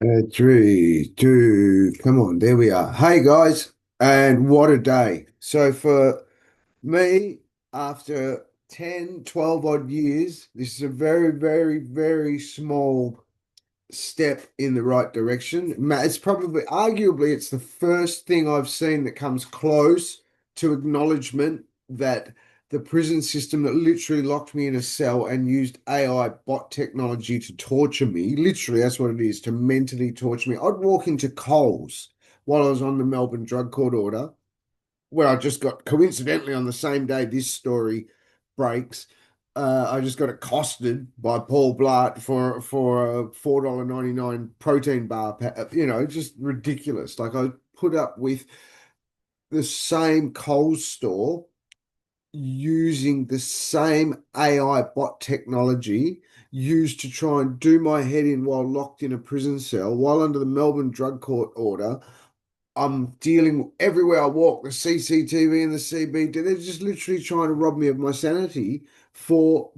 Three, two, come on, there we are. Hey guys, and what a day. So for me, after 10, 12 odd years, this is a very, very, very small step in the right direction. It's probably, arguably, it's the first thing I've seen that comes close to acknowledgement that the prison system that literally locked me in a cell and used AI bot technology to torture me, literally, that's what it is, to mentally torture me. I'd walk into Coles while I was on the Melbourne Drug Court order, where I just got coincidentally on the same day this story breaks. I just got accosted by Paul Blart for a $4.99 protein bar. Just ridiculous. Like I put up with the same Coles store using the same AI bot technology used to try and do my head in while locked in a prison cell, while under the Melbourne Drug Court order. I'm dealing everywhere I walk, the CCTV and the CBD. They're just literally trying to rob me of my sanity for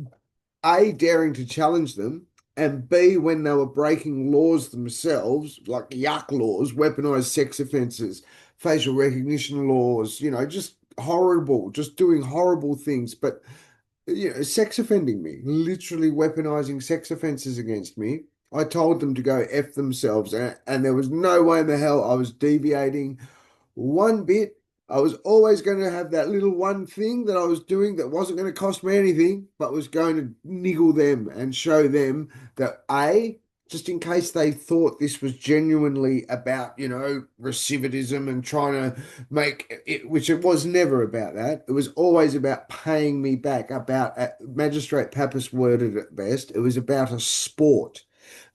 A, daring to challenge them, and B, when they were breaking laws themselves, like yuck laws, weaponized sex offences, facial recognition laws, just horrible, just doing horrible things. But sex offending me, literally weaponizing sex offences against me. I told them to go F themselves, and there was no way in the hell I was deviating one bit. I was always going to have that little one thing that I was doing that wasn't going to cost me anything, but was going to niggle them and show them that A, just in case they thought this was genuinely about, recidivism and trying to make it, which it was never about that. It was always about paying me back, about, Magistrate Pappas worded it best, it was about a sport,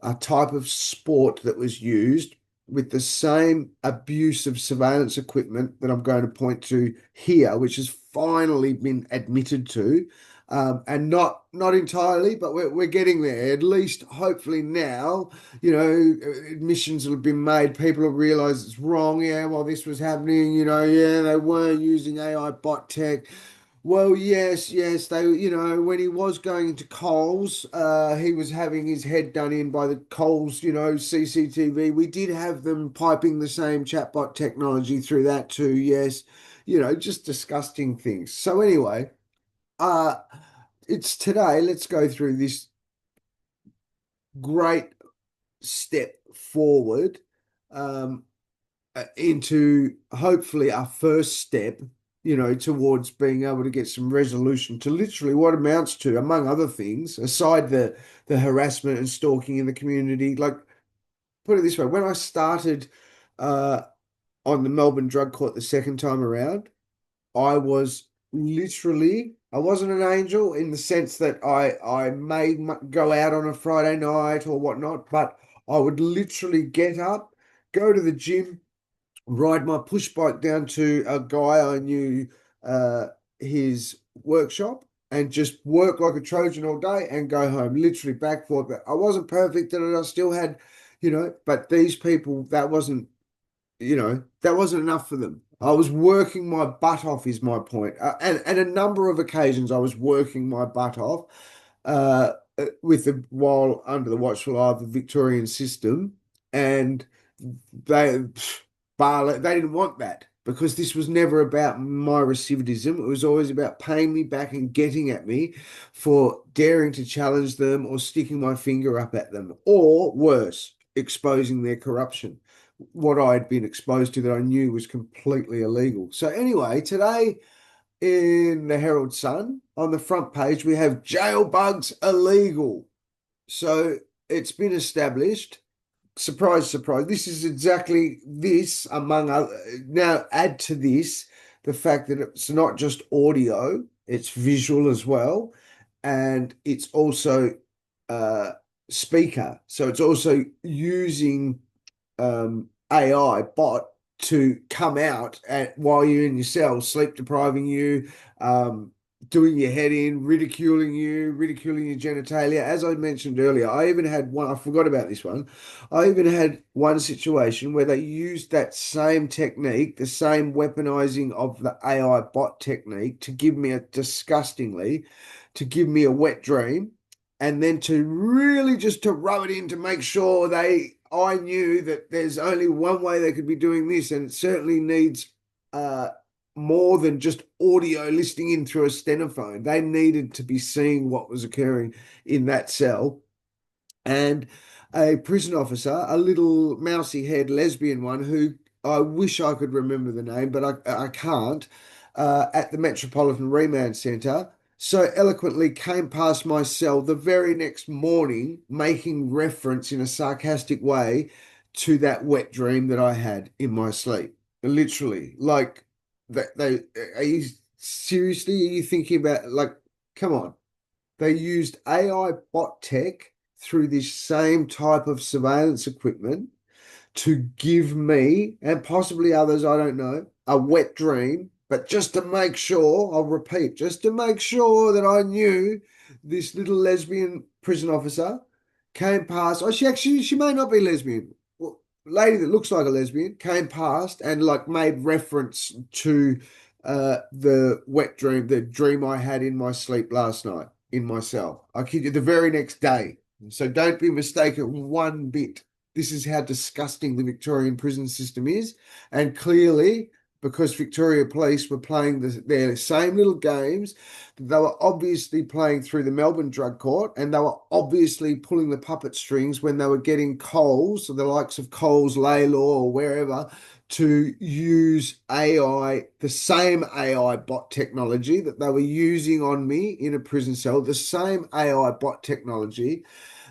a type of sport that was used with the same abuse of surveillance equipment that I'm going to point to here, which has finally been admitted to, and not entirely, but we're getting there. At least, hopefully now, admissions will have been made. People will realise it's wrong. Yeah, while this was happening, yeah, they were using AI bot tech. Well, yes, yes, when he was going to Coles, he was having his head done in by the Coles, CCTV. We did have them piping the same chatbot technology through that too, yes, just disgusting things. So anyway, uh, it's today. Let's go through this great step forward, um, into hopefully our first step, towards being able to get some resolution to literally what amounts to, among other things, aside the harassment and stalking in the community. Like, put it this way, when I started uh, on the Melbourne Drug Court the second time around, I was literally, I wasn't an angel in the sense that I may go out on a Friday night or whatnot, but I would literally get up, go to the gym, ride my push bike down to a guy I knew, uh, his workshop, and just work like a Trojan all day and go home, literally back forth. But I wasn't perfect at it. I still had, but these people, that wasn't enough for them. I was working my butt off, is my point. And a number of occasions I was working my butt off, while under the watchful eye of the Victorian system, and they they didn't want that because this was never about my recidivism. It was always about paying me back and getting at me for daring to challenge them or sticking my finger up at them, or worse, exposing their corruption. What I had been exposed to that I knew was completely illegal. So anyway, today in the Herald Sun on the front page we have jail bugs illegal. So it's been established. Surprise, surprise. This is exactly this, among other. Now, add to this the fact that it's not just audio, it's visual as well. And it's also uh, speaker. So it's also using AI bot to come out while you're in your cell, sleep depriving you, um, doing your head in, ridiculing you, ridiculing your genitalia. As I mentioned earlier, I even had one, I forgot about this one. I even had one situation where they used that same technique, the same weaponizing of the AI bot technique to give me to give me a wet dream, and then to really just to rub it in to make sure I knew that there's only one way they could be doing this, and it certainly needs uh, more than just audio listening in through a stenophone. They needed to be seeing what was occurring in that cell. And a prison officer, a little mousy haired lesbian one who I wish I could remember the name, but I can't, at the Metropolitan Remand Centre, so eloquently came past my cell the very next morning, making reference in a sarcastic way to that wet dream that I had in my sleep. Literally, like that. They are you seriously? Are you thinking about like? Come on. They used AI bot tech through this same type of surveillance equipment to give me and possibly others, I don't know, a wet dream. But just to make sure, I'll repeat, just to make sure that I knew this little lesbian prison officer came past. Oh, she may not be lesbian. Well, lady that looks like a lesbian came past and like made reference to the wet dream, the dream I had in my sleep last night in my cell. I kid you, the very next day. So don't be mistaken one bit. This is how disgusting the Victorian prison system is. And clearly, because Victoria Police were playing their same little games, they were obviously playing through the Melbourne Drug Court, and they were obviously pulling the puppet strings when they were getting Coles, the likes of Coles, Laylaw, or wherever, to use AI, the same AI bot technology that they were using on me in a prison cell, the same AI bot technology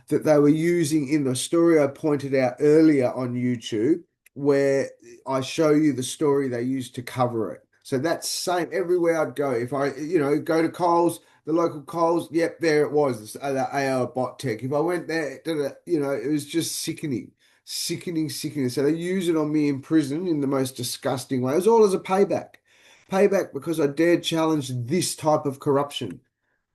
that they were using in the story I pointed out earlier on YouTube, where I show you the story they used to cover it. So that's same everywhere I'd go. If I, go to Coles, the local Coles, yep, there it was, the AI bot tech. If I went there, it was just sickening, sickening, sickening. So they use it on me in prison in the most disgusting way. It was all as a payback. Payback because I dared challenge this type of corruption.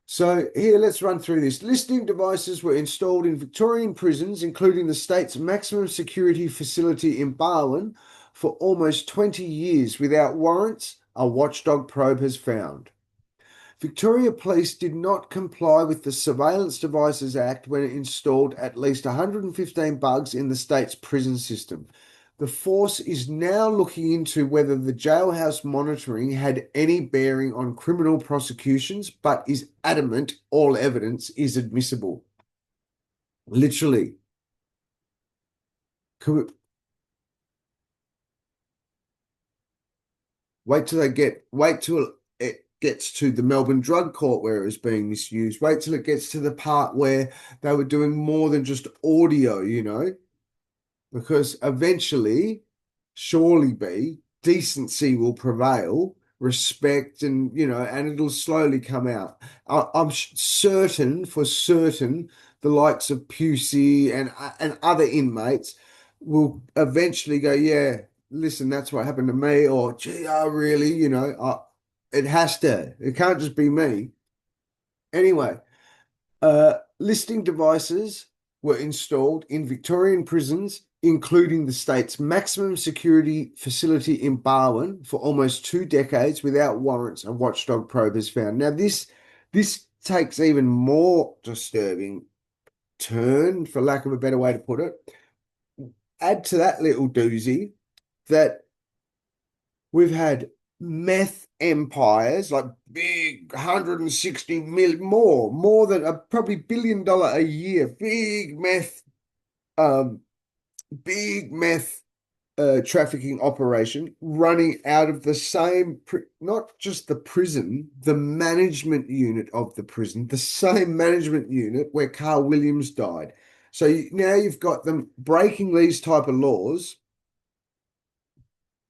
So here, let's run through this. Listening devices were installed in Victorian prisons, including the state's maximum security facility in Barwon, for almost 20 years without warrants, a watchdog probe has found. Victoria Police did not comply with the Surveillance Devices Act when it installed at least 115 bugs in the state's prison system. The force is now looking into whether the jailhouse monitoring had any bearing on criminal prosecutions, but is adamant all evidence is admissible. Literally. Wait till it gets to the Melbourne Drug Court where it was being misused. Wait till it gets to the part where they were doing more than just audio, because eventually, surely be decency will prevail, respect, and it'll slowly come out. I'm certain, for certain, the likes of Pusey and other inmates will eventually go, yeah, listen, that's what happened to me, or gee, I really, it has to. It can't just be me. Anyway, listening devices were installed in Victorian prisons, including the state's maximum security facility in Barwon, for almost 2 decades without warrants, a watchdog probe has found. Now, this takes even more disturbing turn, for lack of a better way to put it. Add to that little doozy that we've had meth empires, like big 160 million, more than a probably $1 billion a year, um, big meth trafficking operation running out of the same, not just the prison, the management unit of the prison, the same management unit where Carl Williams died. So now you've got them breaking these type of laws,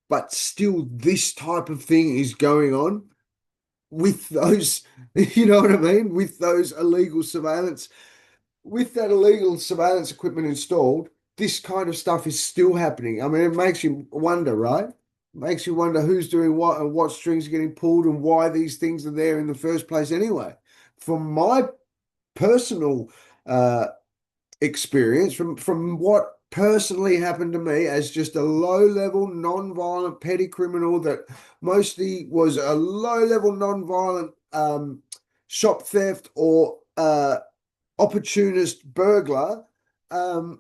but still this type of thing is going on with those, you know what I mean? With those illegal surveillance, with that illegal surveillance equipment installed, this kind of stuff is still happening. I mean, it makes you wonder, right? It makes you wonder who's doing what and what strings are getting pulled and why these things are there in the first place anyway. From my personal experience, from what personally happened to me as just a low-level, non-violent petty criminal that mostly was a low-level, non-violent shop theft or opportunist burglar,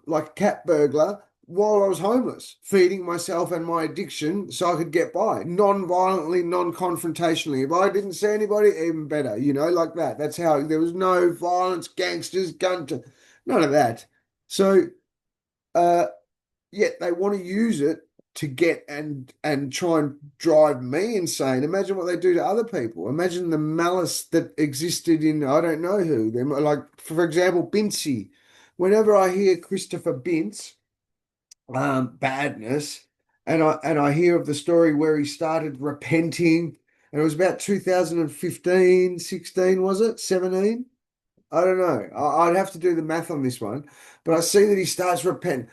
like cat burglar, while I was homeless, feeding myself and my addiction so I could get by, non-violently, non-confrontationally. If I didn't see anybody, even better, like that. That's how there was no violence, gangsters, none of that. So, uh, yet they want to use it to get and try and drive me insane. Imagine what they do to other people. Imagine the malice that existed in I don't know who. They like, for example, Bincy. Whenever I hear Christopher Bintz, badness, and I hear of the story where he started repenting, and it was about 2015, 16, was it? 17? I don't know. I'd have to do the math on this one, but I see that he starts repenting.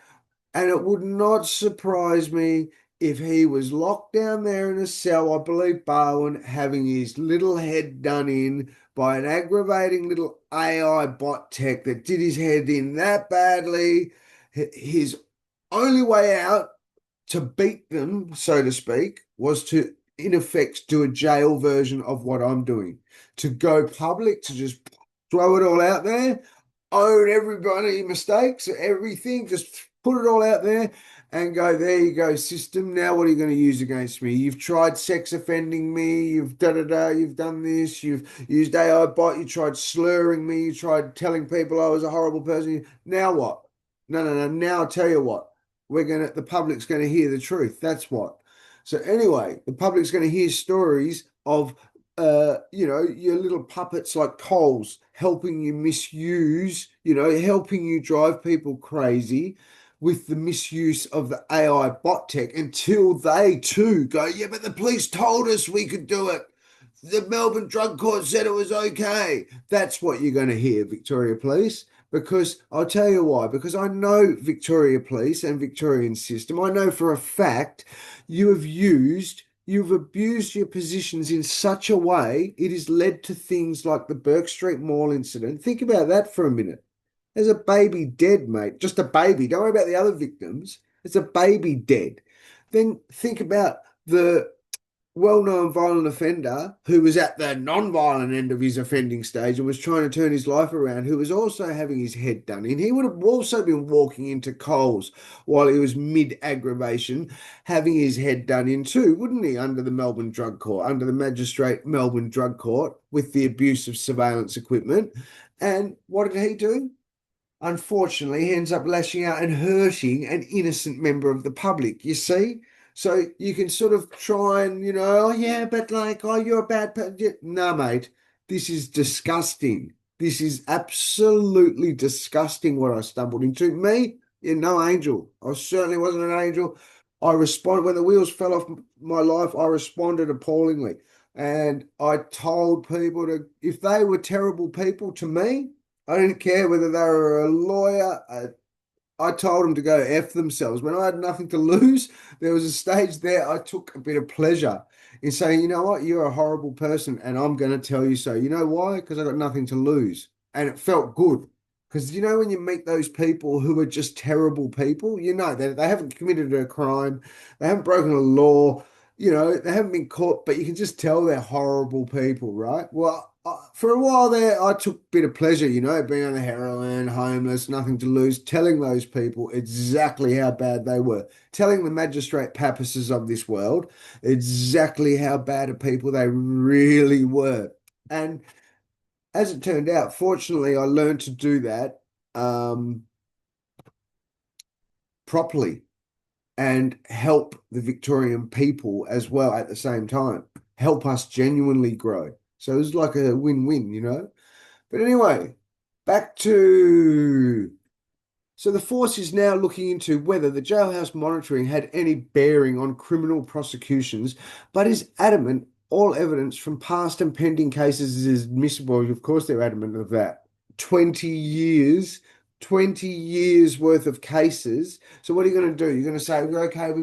And it would not surprise me if he was locked down there in a cell, I believe Barwon, having his little head done in by an aggravating little AI bot tech that did his head in that badly. His only way out to beat them, so to speak, was to, in effect, do a jail version of what I'm doing, to go public, to just throw it all out there, own everybody mistakes, everything, just put it all out there and go, there you go, system. Now what are you going to use against me? You've tried sex offending me, you've you've done this, you've used AI bot, you tried slurring me, you tried telling people I was a horrible person. Now what? No, no, no. Now I'll tell you what. The public's gonna hear the truth. That's what. So anyway, the public's gonna hear stories of your little puppets like Coles helping you misuse, helping you drive people crazy with the misuse of the AI bot tech until they too go, yeah, but the police told us we could do it. The Melbourne Drug Court said it was okay. That's what you're going to hear, Victoria Police. Because I'll tell you why. Because I know Victoria Police and Victorian system. I know for a fact you've abused your positions in such a way it has led to things like the Burke Street Mall incident. Think about that for a minute. There's a baby dead, mate. Just a baby. Don't worry about the other victims. It's a baby dead. Then think about the well-known violent offender who was at the non-violent end of his offending stage and was trying to turn his life around, who was also having his head done in. He would have also been walking into Coles while he was mid-aggravation, having his head done in too, wouldn't he, under the Melbourne Drug Court, under the magistrate Melbourne Drug Court, with the abuse of surveillance equipment. And what did he do? Unfortunately, he ends up lashing out and hurting an innocent member of the public, you see? So you can sort of try and, oh, yeah, but like, oh, you're a bad person. Yeah. No, mate, this is disgusting. This is absolutely disgusting what I stumbled into. Me, you're no angel. I certainly wasn't an angel. I responded when the wheels fell off my life, I responded appallingly. And I told people to, if they were terrible people to me, I didn't care whether they were a lawyer. I told them to go F themselves. When I had nothing to lose, there was a stage there I took a bit of pleasure in saying, you know what, you're a horrible person and I'm going to tell you so. You know why? Because I got nothing to lose. And it felt good. Because when you meet those people who are just terrible people, they haven't committed a crime, they haven't broken a law, they haven't been caught, but you can just tell they're horrible people, right? Well, for a while there, I took a bit of pleasure, being on the heroin, homeless, nothing to lose, telling those people exactly how bad they were, telling the magistrate papists of this world exactly how bad of people they really were. And as it turned out, fortunately, I learned to do that properly and help the Victorian people as well at the same time, help us genuinely grow. So it was like a win-win. But anyway, back to... So the force is now looking into whether the jailhouse monitoring had any bearing on criminal prosecutions, but is adamant all evidence from past and pending cases is admissible. Of course, they're adamant of that. 20 years, 20 years worth of cases. So what are you going to do? You're going to say, okay,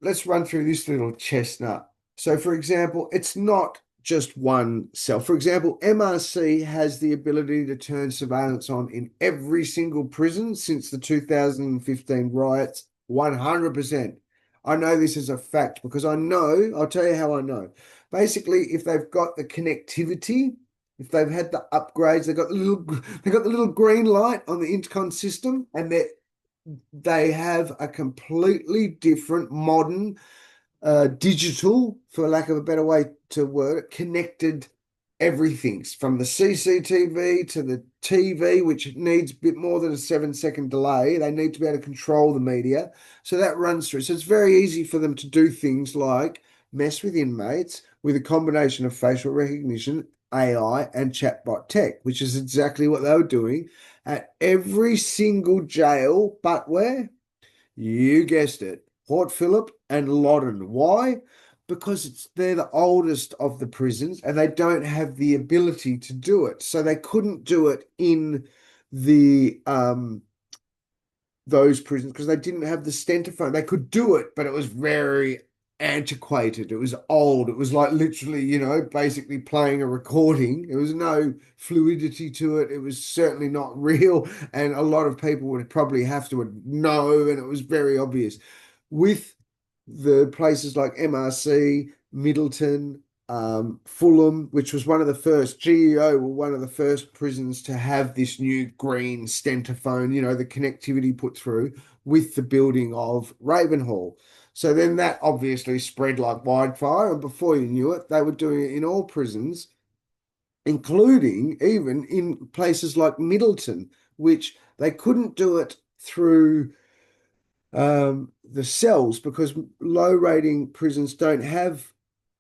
let's run through this little chestnut. So for example, it's not just one cell. For example, MRC has the ability to turn surveillance on in every single prison since the 2015 riots, 100%. I know this is a fact because I'll tell you how I know. Basically, if they've got the connectivity, if they've had the upgrades, they've got the little green light on the intercom system, and they have a completely different modern digital, for lack of a better way to word it, connected everything from the CCTV to the TV, which needs a bit more than a 7 second delay. They need to be able to control the media. So that runs through. So it's very easy for them to do things like mess with inmates with a combination of facial recognition, AI, and chatbot tech, which is exactly what they were doing at every single jail, but where? You guessed it. Port Phillip and Loddon. Why? Because they're the oldest of the prisons and they don't have the ability to do it. So they couldn't do it in the those prisons because they didn't have the stentophone. They could do it, but it was very antiquated. It was old. It was like literally, basically playing a recording. There was no fluidity to it. It was certainly not real. And a lot of people would probably have to know, and it was very obvious. With the places like MRC, Middleton, Fulham, which was one of the first, GEO were one of the first prisons to have this new green stentophone, the connectivity put through with the building of Ravenhall. So then that obviously spread like wildfire, and before you knew it, they were doing it in all prisons, including even in places like Middleton, which they couldn't do it through the cells because low rating prisons don't have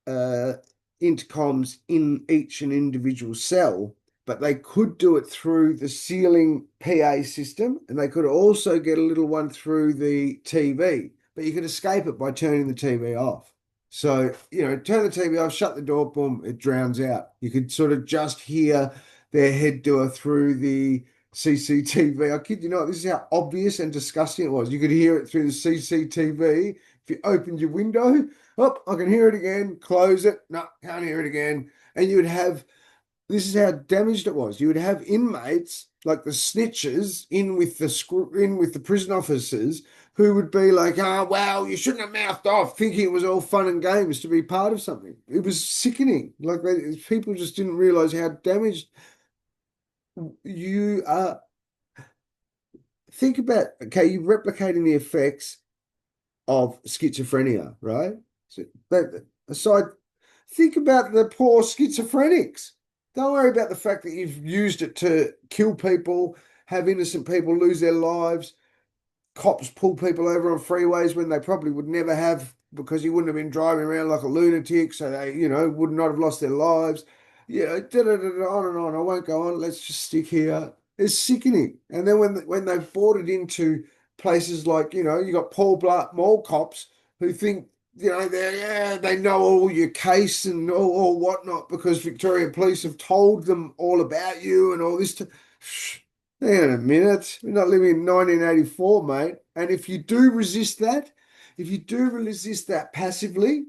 uh, intercoms in each and individual cell, but they could do it through the ceiling PA system, and they could also get a little one through the TV, but you could escape it by turning the TV off. So, turn the TV off, shut the door, boom, it drowns out. You could sort of just hear their head doer through the CCTV. I kid you not, this is how obvious and disgusting it was. You could hear it through the CCTV. If you opened your window, oh, I can hear it again. Close it. No, can't hear it again. And you would have, this is how damaged it was. You would have inmates like the snitches in with the prison officers who would be like, "Ah, wow, you shouldn't have mouthed off," thinking it was all fun and games to be part of something. It was sickening. Like people just didn't realize how damaged you are. Think about, okay, you're replicating the effects of schizophrenia, right? So, but aside, think about the poor schizophrenics. Don't worry about the fact that you've used it to kill people, have innocent people lose their lives, cops pull people over on freeways when they probably would never have because you wouldn't have been driving around like a lunatic, so they, would not have lost their lives. On and on. I won't go on. Let's just stick here. It's sickening. And then when they brought it into places like, you got Paul Blart Mall cops who think, they know all your case and all whatnot because Victorian police have told them all about you and all this. Hang on a minute. We're not living in 1984, mate. And if you do resist that passively,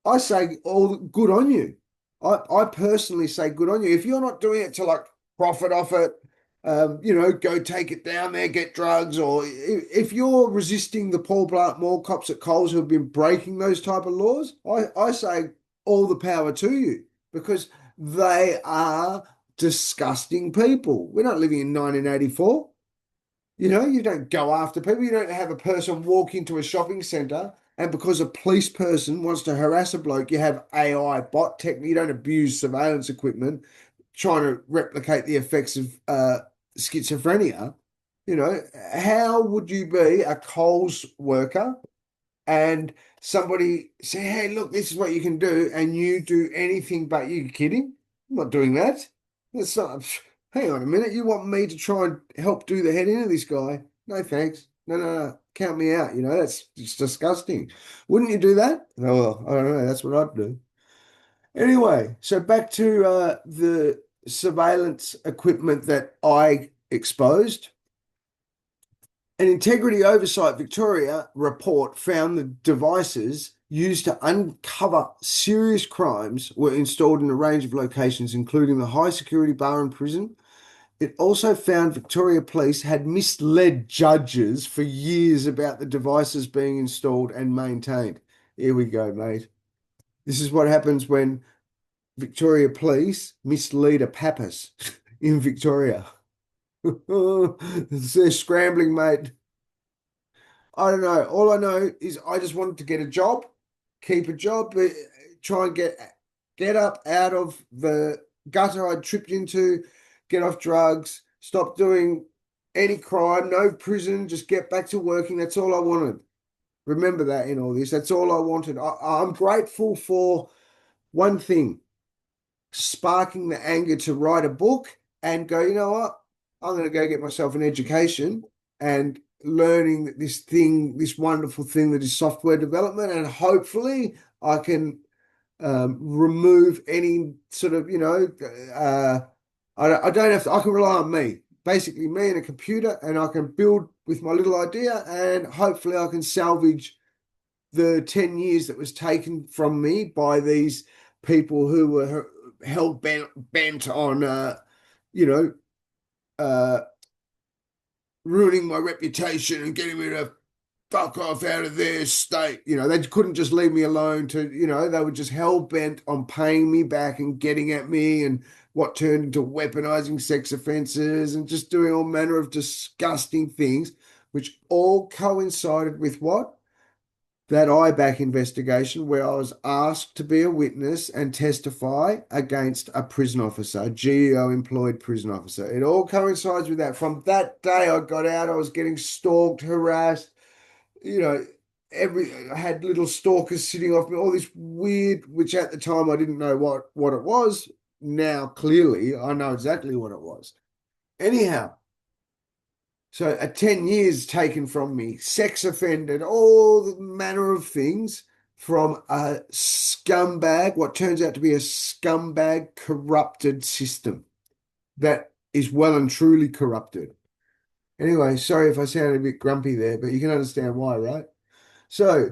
I say all good on you. I personally say good on you. If you're not doing it to like profit off it, go take it down there, get drugs, or if you're resisting the Paul Blart Mall cops at Coles who have been breaking those type of laws, I say all the power to you because they are disgusting people. We're not living in 1984. You don't go after people. You don't have a person walk into a shopping centre and because a police person wants to harass a bloke, you have AI bot tech. You don't abuse surveillance equipment trying to replicate the effects of schizophrenia. How would you be a Coles worker and somebody say, "Hey, look, this is what you can do," and you do anything but you kidding? I'm not doing that. That's not. Hang on a minute. You want me to try and help do the head in of this guy? No, thanks. No, no, no. Count me out. That's just disgusting. Wouldn't you do that? Oh, well, I don't know. That's what I'd do. Anyway, so back to the surveillance equipment that I exposed. An Integrity Oversight Victoria report found the devices used to uncover serious crimes were installed in a range of locations, including the high security bar and prison. It also found Victoria Police had misled judges for years about the devices being installed and maintained. Here we go, mate. This is what happens when Victoria Police mislead a Pappas in Victoria. They're scrambling, mate. I don't know. All I know is I just wanted to get a job, keep a job, try and get up out of the gutter I'd tripped into, get off drugs, stop doing any crime, no prison, just get back to working. That's all I wanted. Remember that in all this. That's all I wanted. I'm grateful for one thing, sparking the anger to write a book and go, you know what? I'm going to go get myself an education and learning that this thing, this wonderful thing that is software development, and hopefully I can remove any sort of, I don't have to, I can rely on me, basically me and a computer, and I can build with my little idea, and hopefully I can salvage the 10 years that was taken from me by these people who were hell bent on, you know, uh, ruining my reputation and getting me to fuck off out of their state. They couldn't just leave me alone they were just hell bent on paying me back and getting at me, and what turned into weaponizing sex offenses and just doing all manner of disgusting things, which all coincided with what? That IBAC investigation where I was asked to be a witness and testify against a prison officer, a GEO employed prison officer. It all coincides with that. From that day I got out, I was getting stalked, harassed, you know, I had little stalkers sitting off me, all this weird, which at the time I didn't know what it was. Now clearly I know exactly what it was. Anyhow, so 10 years taken from me, sex offended, all the manner of things from a scumbag, what turns out to be a scumbag corrupted system that is well and truly corrupted. Anyway, sorry if I sounded a bit grumpy there, but you can understand why, right? So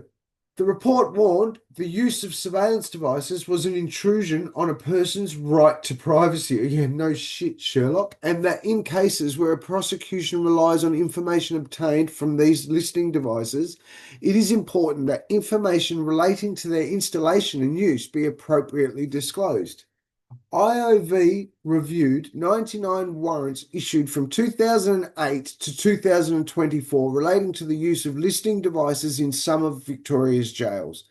the report warned the use of surveillance devices was an intrusion on a person's right to privacy. Yeah, no shit, Sherlock. And that in cases where a prosecution relies on information obtained from these listening devices, it is important that information relating to their installation and use be appropriately disclosed. IOV reviewed 99 warrants issued from 2008 to 2024 relating to the use of listening devices in some of Victoria's jails.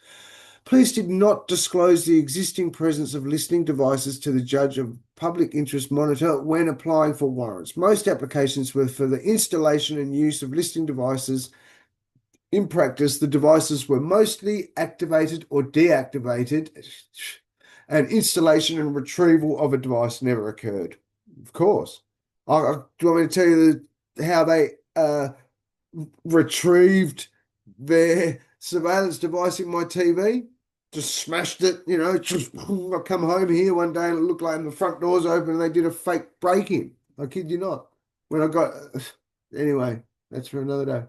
Police did not disclose the existing presence of listening devices to the judge of public interest monitor when applying for warrants. Most applications were for the installation and use of listening devices. In practice, the devices were mostly activated or deactivated, and installation and retrieval of a device never occurred. Of course. Do you want me to tell you how they retrieved their surveillance device in my TV? Just smashed it, I come home here one day and it looked like the front door's open and they did a fake break-in. I kid you not. When I got, anyway, that's for another day.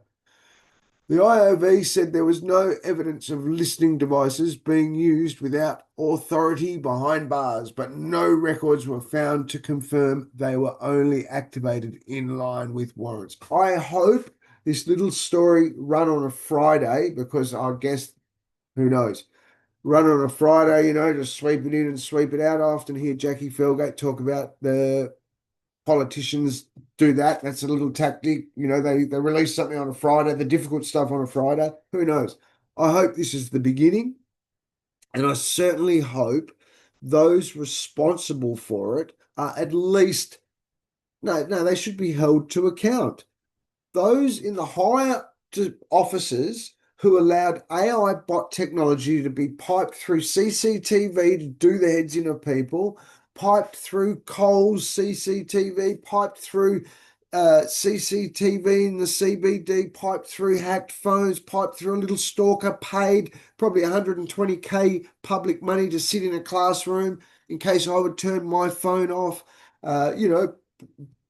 The IOV said there was no evidence of listening devices being used without authority behind bars, but no records were found to confirm they were only activated in line with warrants. I hope this little story run on a Friday, because I guess, who knows, run on a Friday, just sweep it in and sweep it out. I often hear Jackie Felgate talk about the politicians do that. That's a little tactic. They release something on a Friday, the difficult stuff on a Friday. Who knows? I hope this is the beginning. And I certainly hope those responsible for it are at least, no, they should be held to account. Those in the higher offices who allowed AI bot technology to be piped through CCTV to do the heads in of people, piped through Coles CCTV, piped through CCTV in the CBD, piped through hacked phones, piped through a little stalker, paid probably 120K public money to sit in a classroom in case I would turn my phone off,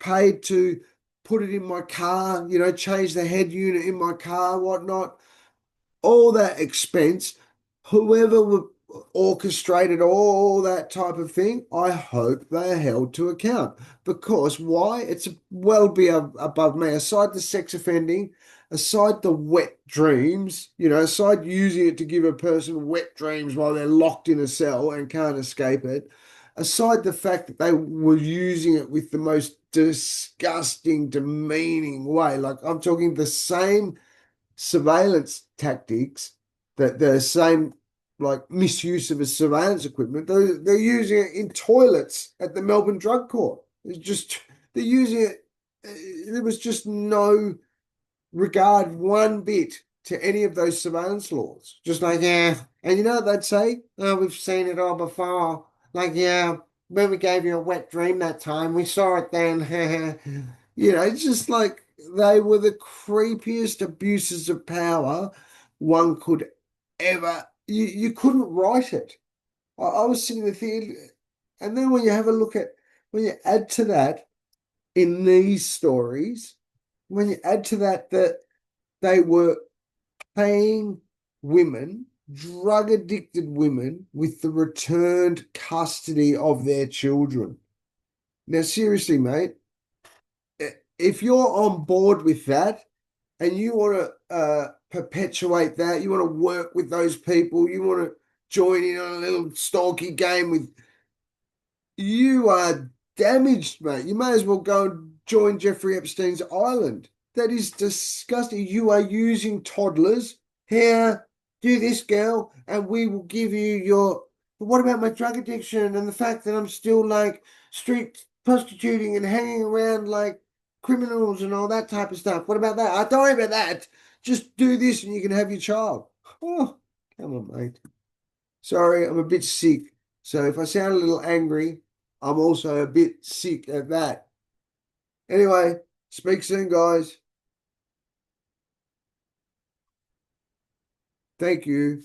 paid to put it in my car, change the head unit in my car, whatnot. All that expense, whoever orchestrated all that type of thing, I hope they are held to account. Because why? It's well above me. Aside the sex offending, aside the wet dreams, aside using it to give a person wet dreams while they're locked in a cell and can't escape it, aside the fact that they were using it with the most disgusting, demeaning way, like I'm talking the same surveillance tactics, that the same like misuse of a surveillance equipment, they're using it in toilets at the Melbourne Drug Court. It's just they're using it. There was just no regard one bit to any of those surveillance laws. Just like, yeah. And you know what they'd say? Oh, we've seen it all before. Like, yeah, when we gave you a wet dream that time, we saw it then. It's just like they were the creepiest abuses of power one could ever. You couldn't write it. I was sitting there thinking, and then when you have a look at, when you add to that in these stories, when you add to that they were paying women, drug addicted women, with the returned custody of their children. Now, seriously, mate, if you're on board with that and you want to perpetuate that, you want to work with those people, you want to join in on a little stalky game with, you are damaged, mate. You may as well go and join Jeffrey Epstein's island. That is disgusting. You are using toddlers. Here, do this, girl, and we will give you your. But what about my drug addiction and the fact that I'm still like street prostituting and hanging around like criminals and all that type of stuff? What about that? Don't worry about that. Just do this and you can have your child. Oh, come on, mate. Sorry, I'm a bit sick. So if I sound a little angry, I'm also a bit sick at that. Anyway, speak soon, guys. Thank you.